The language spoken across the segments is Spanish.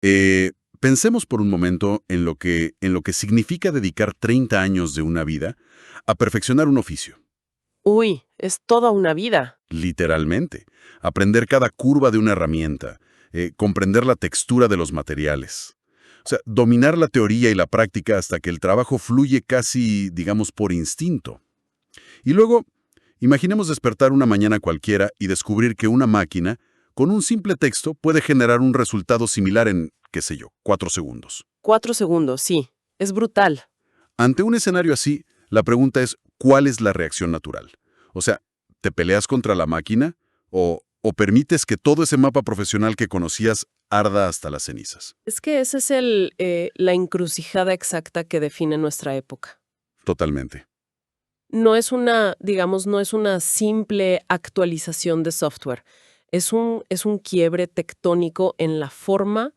Eh, Pensemos por un momento en lo que significa dedicar 30 años de una vida a perfeccionar un oficio. Uy, es toda una vida. Literalmente. Aprender cada curva de una herramienta, comprender la textura de los materiales. O sea, dominar la teoría y la práctica hasta que el trabajo fluye casi, digamos, por instinto. Y luego, imaginemos despertar una mañana cualquiera y descubrir que una máquina, con un simple texto, puede generar un resultado similar en, qué sé yo, 4 segundos. 4 segundos, sí. Es brutal. Ante un escenario así, la pregunta es, ¿cuál es la reacción natural? O sea, ¿te peleas contra la máquina o permites que todo ese mapa profesional que conocías arda hasta las cenizas? Es que esa es la encrucijada exacta que define nuestra época. Totalmente. No es una, digamos, no es una simple actualización de software. Es un quiebre tectónico en la forma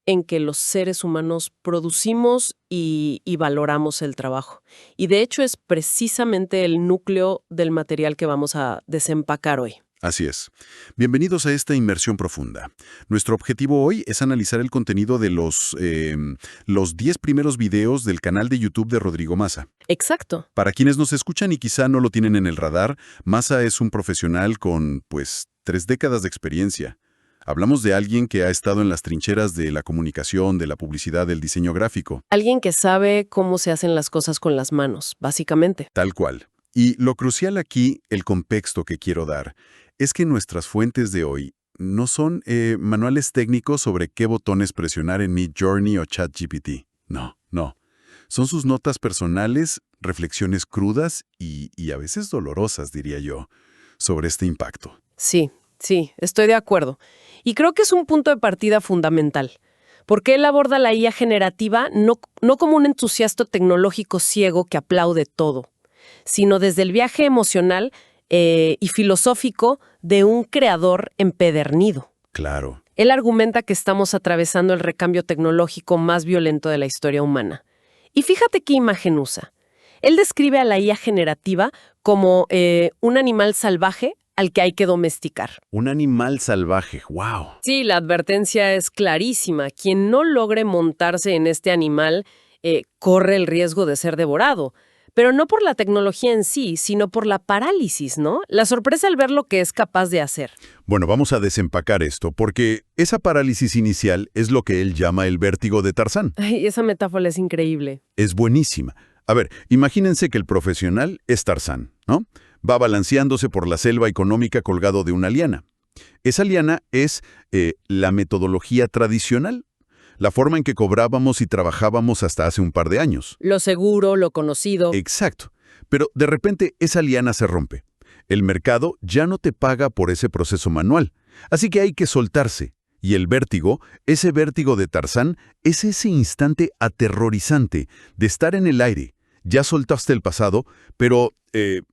en que los seres humanos producimos y valoramos el trabajo. Y de hecho es precisamente el núcleo del material que vamos a desempacar hoy. Así es. Bienvenidos a esta inmersión profunda. Nuestro objetivo hoy es analizar el contenido de los 10 primeros videos del canal de YouTube de Rodrigo Maza. Exacto. Para quienes nos escuchan y quizá no lo tienen en el radar, Maza es un profesional con, pues, 3 décadas de experiencia. Hablamos de alguien que ha estado en las trincheras de la comunicación, de la publicidad, del diseño gráfico, Alguien que sabe cómo se hacen las cosas con las manos, básicamente. tal cual. Y lo crucial aquí, el contexto que quiero dar, es que nuestras fuentes de hoy no son manuales técnicos sobre qué botones presionar en Midjourney o ChatGPT. No, no. Son sus notas personales, reflexiones crudas y a veces dolorosas, diría yo, sobre este impacto. Sí, sí, estoy de acuerdo. Y creo que es un punto de partida fundamental, porque él aborda la IA generativa no como un entusiasta tecnológico ciego que aplaude todo, sino desde el viaje emocional y filosófico de un creador empedernido. Claro. Él argumenta que estamos atravesando el recambio tecnológico más violento de la historia humana. Y fíjate qué imagen usa. Él describe a la IA generativa como un animal salvaje al que hay que domesticar. Un animal salvaje, wow. Sí, la advertencia es clarísima. Quien no logre montarse en este animal corre el riesgo de ser devorado. Pero no por la tecnología en sí, sino por la parálisis, ¿no? La sorpresa al ver lo que es capaz de hacer. Bueno, vamos a desempacar esto, porque esa parálisis inicial es lo que él llama el vértigo de Tarzán. Ay, esa metáfora es increíble. Es buenísima. A ver, imagínense que el profesional es Tarzán, ¿no? Va balanceándose por la selva económica colgado de una liana. Esa liana es la metodología tradicional, la forma en que cobrábamos y trabajábamos hasta hace un par de años. Lo seguro, lo conocido. Exacto. Pero de repente esa liana se rompe. El mercado ya no te paga por ese proceso manual. Así que hay que soltarse. Y el vértigo, ese vértigo de Tarzán, es ese instante aterrorizante de estar en el aire. Ya soltaste el pasado, pero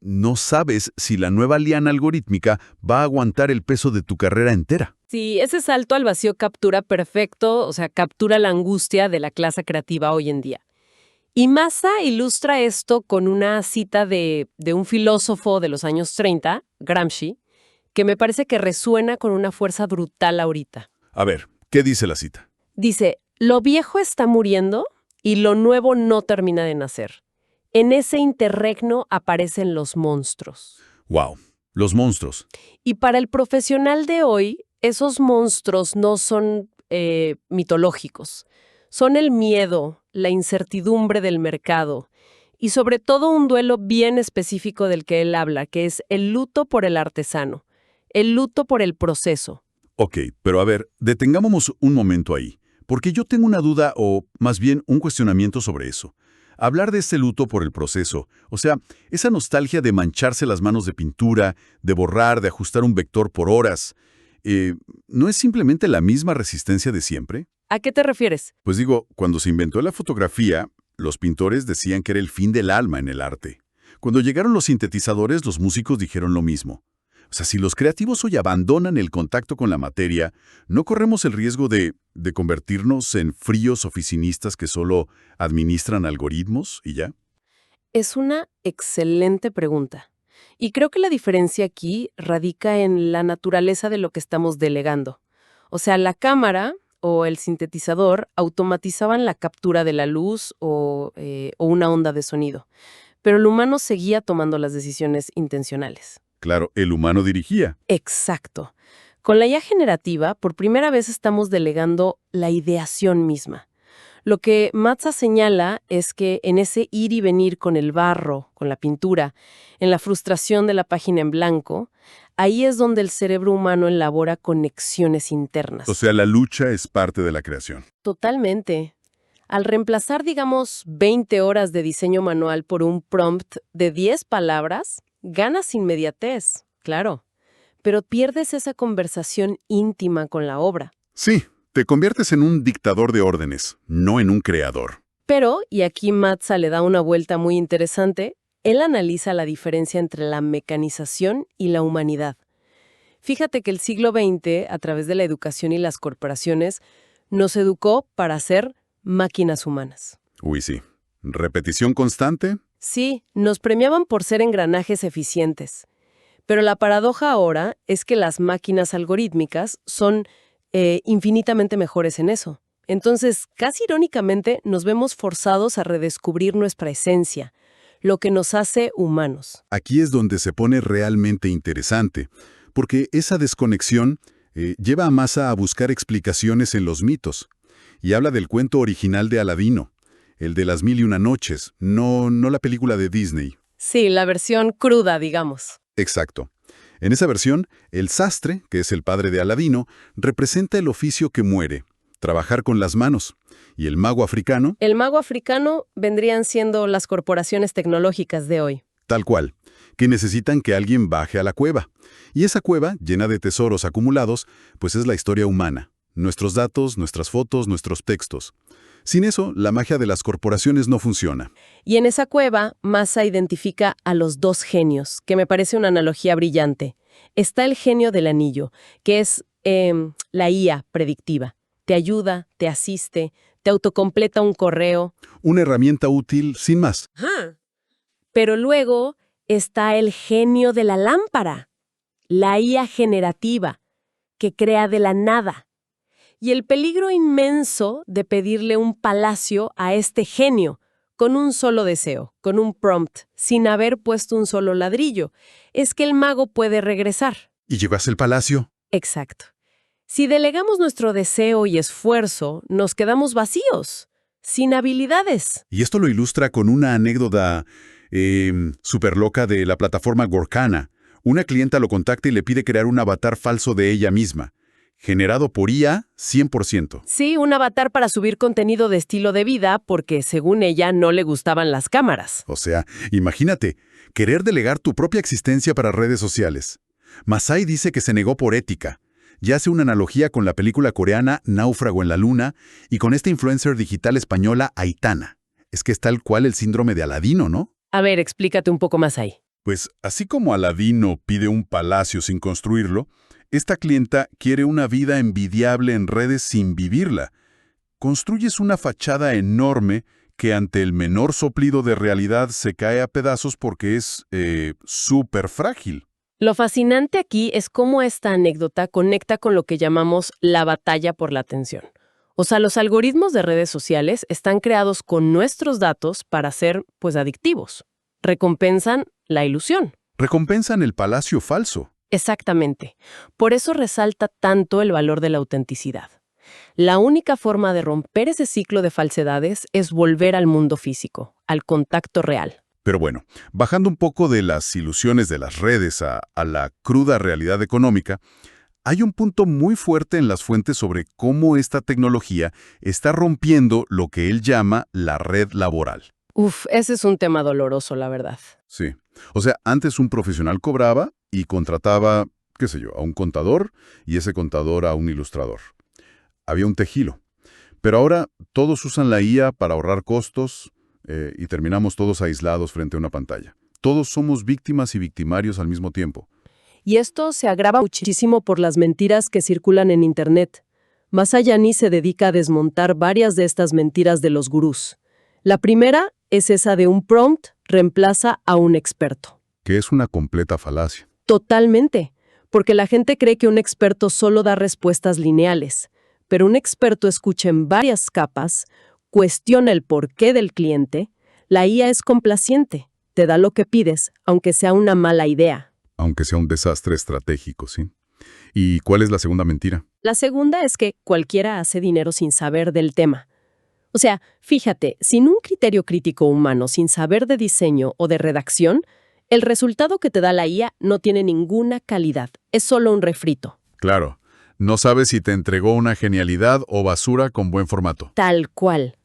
no sabes si la nueva liana algorítmica va a aguantar el peso de tu carrera entera. Sí, ese salto al vacío captura perfecto, o sea, captura la angustia de la clase creativa hoy en día. Y Massa ilustra esto con una cita de un filósofo de los años 30, Gramsci, que me parece que resuena con una fuerza brutal ahorita. A ver, ¿qué dice la cita? Dice, lo viejo está muriendo y lo nuevo no termina de nacer. En ese interregno aparecen los monstruos. Wow, los monstruos. Y para el profesional de hoy, esos monstruos no son mitológicos. Son el miedo, la incertidumbre del mercado y sobre todo un duelo bien específico del que él habla, que es el luto por el artesano, el luto por el proceso. Ok, pero a ver, detengámonos un momento ahí, porque yo tengo una duda o más bien un cuestionamiento sobre eso. Hablar de este luto por el proceso, o sea, esa nostalgia de mancharse las manos de pintura, de borrar, de ajustar un vector por horas, ¿no es simplemente la misma resistencia de siempre? ¿A qué te refieres? Pues digo, cuando se inventó la fotografía, los pintores decían que era el fin del alma en el arte. Cuando llegaron los sintetizadores, los músicos dijeron lo mismo. O sea, si los creativos hoy abandonan el contacto con la materia, ¿no corremos el riesgo de convertirnos en fríos oficinistas que solo administran algoritmos y ya? Es una excelente pregunta. Y creo que la diferencia aquí radica en la naturaleza de lo que estamos delegando. O sea, la cámara, o el sintetizador automatizaban la captura de la luz o una onda de sonido, pero el humano seguía tomando las decisiones intencionales. Claro, el humano dirigía. Exacto. Con la IA generativa, por primera vez estamos delegando la ideación misma. Lo que Mazza señala es que en ese ir y venir con el barro, con la pintura, en la frustración de la página en blanco, ahí es donde el cerebro humano elabora conexiones internas. O sea, la lucha es parte de la creación. Totalmente. Al reemplazar, digamos, 20 horas de diseño manual por un prompt de 10 palabras, ganas inmediatez, claro, pero pierdes esa conversación íntima con la obra. Sí, te conviertes en un dictador de órdenes, no en un creador. Pero, y aquí Mazza le da una vuelta muy interesante, él analiza la diferencia entre la mecanización y la humanidad. Fíjate que el siglo XX, a través de la educación y las corporaciones, nos educó para ser máquinas humanas. Uy, sí. ¿Repetición constante? Sí, nos premiaban por ser engranajes eficientes. Pero la paradoja ahora es que las máquinas algorítmicas son infinitamente mejores en eso. Entonces, casi irónicamente, nos vemos forzados a redescubrir nuestra esencia, lo que nos hace humanos. Aquí es donde se pone realmente interesante, porque esa desconexión lleva a Mazza a buscar explicaciones en los mitos, y habla del cuento original de Aladino, el de las 1001 noches, no la película de Disney. Sí, la versión cruda, digamos. Exacto. En esa versión, el sastre, que es el padre de Aladino, representa el oficio que muere, trabajar con las manos, y el mago africano... El mago africano vendrían siendo las corporaciones tecnológicas de hoy. Tal cual, que necesitan que alguien baje a la cueva. Y esa cueva, llena de tesoros acumulados, pues es la historia humana. Nuestros datos, nuestras fotos, nuestros textos. Sin eso, la magia de las corporaciones no funciona. Y en esa cueva, Mazza identifica a los dos genios, que me parece una analogía brillante. Está el genio del anillo, que es la IA predictiva. Te ayuda, te asiste, te autocompleta un correo. Una herramienta útil sin más. Pero luego está el genio de la lámpara, la IA generativa, que crea de la nada. Y el peligro inmenso de pedirle un palacio a este genio, con un solo deseo, con un prompt, sin haber puesto un solo ladrillo, es que el mago puede regresar. ¿Y llegas al palacio? Exacto. Si delegamos nuestro deseo y esfuerzo, nos quedamos vacíos, sin habilidades. Y esto lo ilustra con una anécdota súper loca de la plataforma Gorkana. Una clienta lo contacta y le pide crear un avatar falso de ella misma, generado por IA 100%. Sí, un avatar para subir contenido de estilo de vida porque, según ella, no le gustaban las cámaras. O sea, imagínate, querer delegar tu propia existencia para redes sociales. Masai dice que se negó por ética. Ya hace una analogía con la película coreana Náufrago en la Luna y con esta influencer digital española Aitana. Es que es tal cual el síndrome de Aladino, ¿no? A ver, explícate un poco más ahí. Pues así como Aladino pide un palacio sin construirlo, esta clienta quiere una vida envidiable en redes sin vivirla. Construyes una fachada enorme que ante el menor soplido de realidad se cae a pedazos porque es súper frágil. Lo fascinante aquí es cómo esta anécdota conecta con lo que llamamos la batalla por la atención. O sea, los algoritmos de redes sociales están creados con nuestros datos para ser, pues, adictivos. Recompensan la ilusión. Recompensan el palacio falso. Exactamente. Por eso resalta tanto el valor de la autenticidad. La única forma de romper ese ciclo de falsedades es volver al mundo físico, al contacto real. Pero bueno, bajando un poco de las ilusiones de las redes a la cruda realidad económica, hay un punto muy fuerte en las fuentes sobre cómo esta tecnología está rompiendo lo que él llama la red laboral. Ese es un tema doloroso, la verdad. Sí. O sea, antes un profesional cobraba y contrataba, qué sé yo, a un contador y ese contador a un ilustrador. Había un tejido. Pero ahora todos usan la IA para ahorrar costos y terminamos todos aislados frente a una pantalla. Todos somos víctimas y victimarios al mismo tiempo. Y esto se agrava muchísimo por las mentiras que circulan en Internet. Masayani se dedica a desmontar varias de estas mentiras de los gurús. La primera es esa de un prompt reemplaza a un experto. Que es una completa falacia. Totalmente, porque la gente cree que un experto solo da respuestas lineales. pero un experto escucha en varias capas, cuestiona el porqué del cliente, la IA es complaciente, te da lo que pides, aunque sea una mala idea. Aunque sea un desastre estratégico, ¿sí? ¿Y cuál es la segunda mentira? La segunda es que cualquiera hace dinero sin saber del tema. O sea, fíjate, sin un criterio crítico humano, sin saber de diseño o de redacción, el resultado que te da la IA no tiene ninguna calidad, es solo un refrito. Claro, no sabes si te entregó una genialidad o basura con buen formato. Tal cual.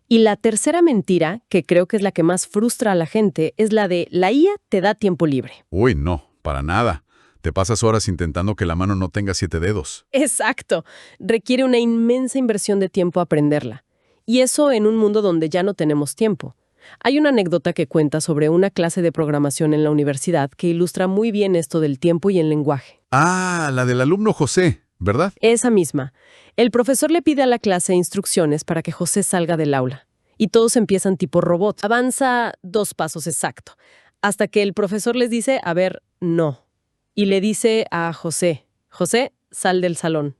Y la tercera mentira, que creo que es la que más frustra a la gente, es la de la IA te da tiempo libre. Uy, no, para nada. Te pasas horas intentando que la mano no tenga 7 dedos. Exacto. Requiere una inmensa inversión de tiempo aprenderla. Y eso en un mundo donde ya no tenemos tiempo. Hay una anécdota que cuenta sobre una clase de programación en la universidad que ilustra muy bien esto del tiempo y el lenguaje. Ah, la del alumno José, ¿verdad? Esa misma. El profesor le pide a la clase instrucciones para que José salga del aula. Y todos empiezan tipo robot. Avanza 2 pasos exacto. Hasta que el profesor les dice, a ver, no. Y le dice a José, José, sal del salón.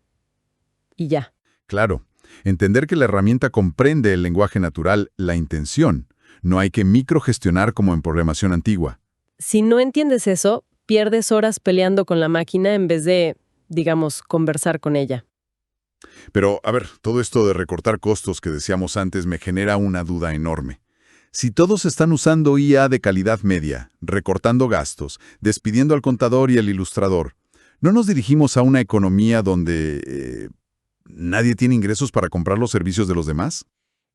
Y ya. Claro. Entender que la herramienta comprende el lenguaje natural, la intención. No hay que microgestionar como en programación antigua. Si no entiendes eso, pierdes horas peleando con la máquina en vez de, digamos, conversar con ella. Pero, a ver, todo esto de recortar costos que decíamos antes me genera una duda enorme. Si todos están usando IA de calidad media, recortando gastos, despidiendo al contador y al ilustrador, ¿no nos dirigimos a una economía donde nadie tiene ingresos para comprar los servicios de los demás?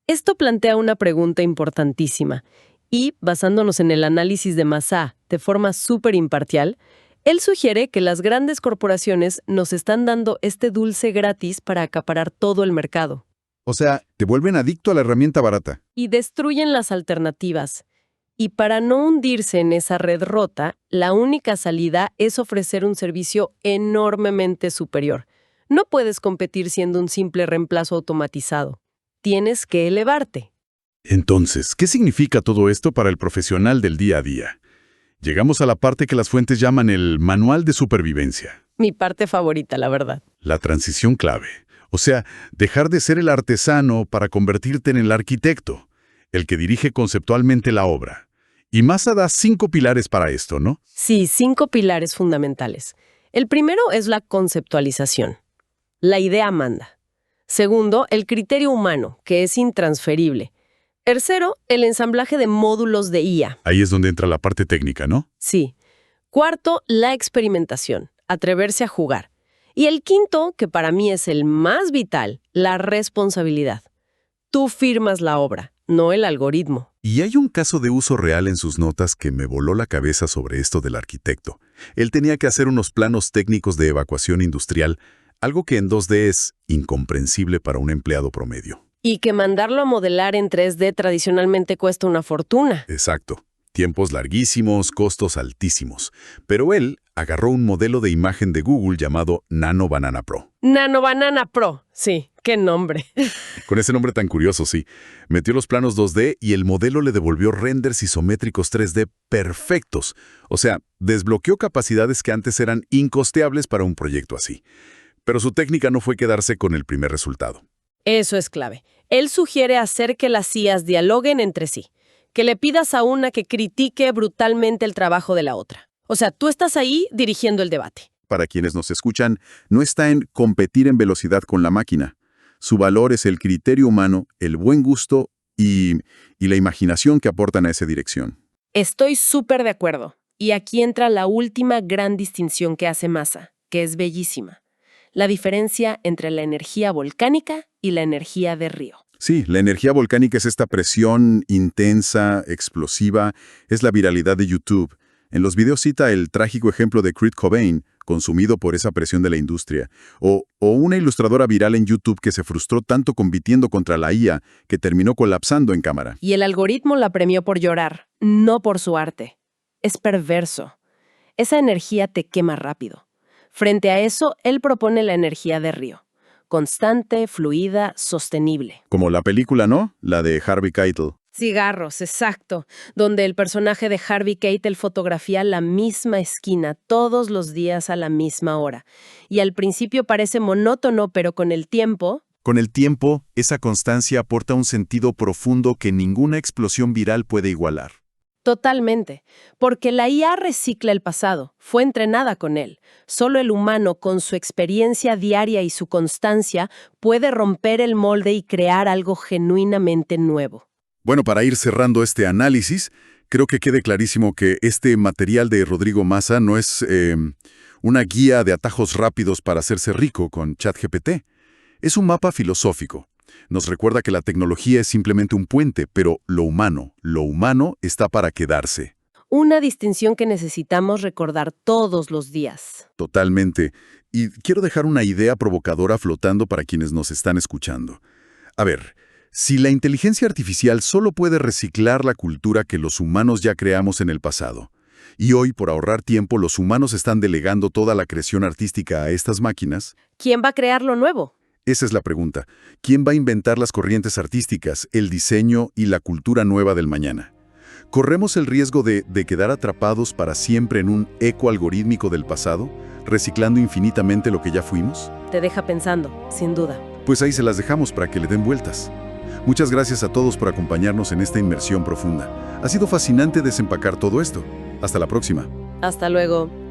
Esto plantea una pregunta importantísima y, basándonos en el análisis de Mazá de forma súper imparcial, él sugiere que las grandes corporaciones nos están dando este dulce gratis para acaparar todo el mercado. O sea, te vuelven adicto a la herramienta barata. Y destruyen las alternativas. Y para no hundirse en esa red rota, la única salida es ofrecer un servicio enormemente superior. No puedes competir siendo un simple reemplazo automatizado. Tienes que elevarte. Entonces, ¿qué significa todo esto para el profesional del día a día? Llegamos a la parte que las fuentes llaman el manual de supervivencia. Mi parte favorita, la verdad. La transición clave. O sea, dejar de ser el artesano para convertirte en el arquitecto, el que dirige conceptualmente la obra. Y Mazá da 5 pilares para esto, ¿no? Sí, 5 pilares fundamentales. El primero es la conceptualización. La idea manda. Segundo, el criterio humano, que es intransferible. Tercero, el ensamblaje de módulos de IA. Ahí es donde entra la parte técnica, ¿no? Sí. Cuarto, la experimentación, atreverse a jugar. Y el quinto, que para mí es el más vital, la responsabilidad. Tú firmas la obra, no el algoritmo. Y hay un caso de uso real en sus notas que me voló la cabeza sobre esto del arquitecto. Él tenía que hacer unos planos técnicos de evacuación industrial, algo que en 2D es incomprensible para un empleado promedio. Y que mandarlo a modelar en 3D tradicionalmente cuesta una fortuna. Exacto. Tiempos larguísimos, costos altísimos. Pero él agarró un modelo de imagen de Google llamado Nano Banana Pro. Nano Banana Pro, sí, qué nombre. Con ese nombre tan curioso, sí. Metió los planos 2D y el modelo le devolvió renders isométricos 3D perfectos. O sea, desbloqueó capacidades que antes eran incosteables para un proyecto así. Pero su técnica no fue quedarse con el primer resultado. Eso es clave. Él sugiere hacer que las IAs dialoguen entre sí. Que le pidas a una que critique brutalmente el trabajo de la otra. O sea, tú estás ahí dirigiendo el debate. Para quienes nos escuchan, no está en competir en velocidad con la máquina. Su valor es el criterio humano, el buen gusto y la imaginación que aportan a esa dirección. Estoy súper de acuerdo. Y aquí entra la última gran distinción que hace Mazá, que es bellísima. La diferencia entre la energía volcánica y la energía de río. Sí, la energía volcánica es esta presión intensa, explosiva, es la viralidad de YouTube. En los videos cita el trágico ejemplo de Kurt Cobain, consumido por esa presión de la industria, o una ilustradora viral en YouTube que se frustró tanto compitiendo contra la IA que terminó colapsando en cámara. Y el algoritmo la premió por llorar, no por su arte. Es perverso. Esa energía te quema rápido. Frente a eso, él propone la energía de río. Constante, fluida, sostenible. Como la película, ¿no? La de Harvey Keitel. Cigarros, exacto, donde el personaje de Harvey Keitel fotografía la misma esquina todos los días a la misma hora. Y al principio parece monótono, pero con el tiempo, Con el tiempo, esa constancia aporta un sentido profundo que ninguna explosión viral puede igualar. Totalmente, porque la IA recicla el pasado, fue entrenada con él. Solo el humano, con su experiencia diaria y su constancia, puede romper el molde y crear algo genuinamente nuevo. Bueno, para ir cerrando este análisis, creo que quede clarísimo que este material de Rodrigo Maza no es una guía de atajos rápidos para hacerse rico con ChatGPT. Es un mapa filosófico. Nos recuerda que la tecnología es simplemente un puente, pero lo humano está para quedarse. Una distinción que necesitamos recordar todos los días. Totalmente. Y quiero dejar una idea provocadora flotando para quienes nos están escuchando. A ver, si la inteligencia artificial solo puede reciclar la cultura que los humanos ya creamos en el pasado, y hoy, por ahorrar tiempo, los humanos están delegando toda la creación artística a estas máquinas, ¿Quién va a crear lo nuevo? esa es la pregunta. ¿Quién va a inventar las corrientes artísticas, el diseño y la cultura nueva del mañana? ¿Corremos el riesgo de quedar atrapados para siempre en un eco algorítmico del pasado, reciclando infinitamente lo que ya fuimos? Te deja pensando, sin duda. Pues ahí se las dejamos para que le den vueltas. Muchas gracias a todos por acompañarnos en esta inmersión profunda. Ha sido fascinante desempacar todo esto. Hasta la próxima. Hasta luego.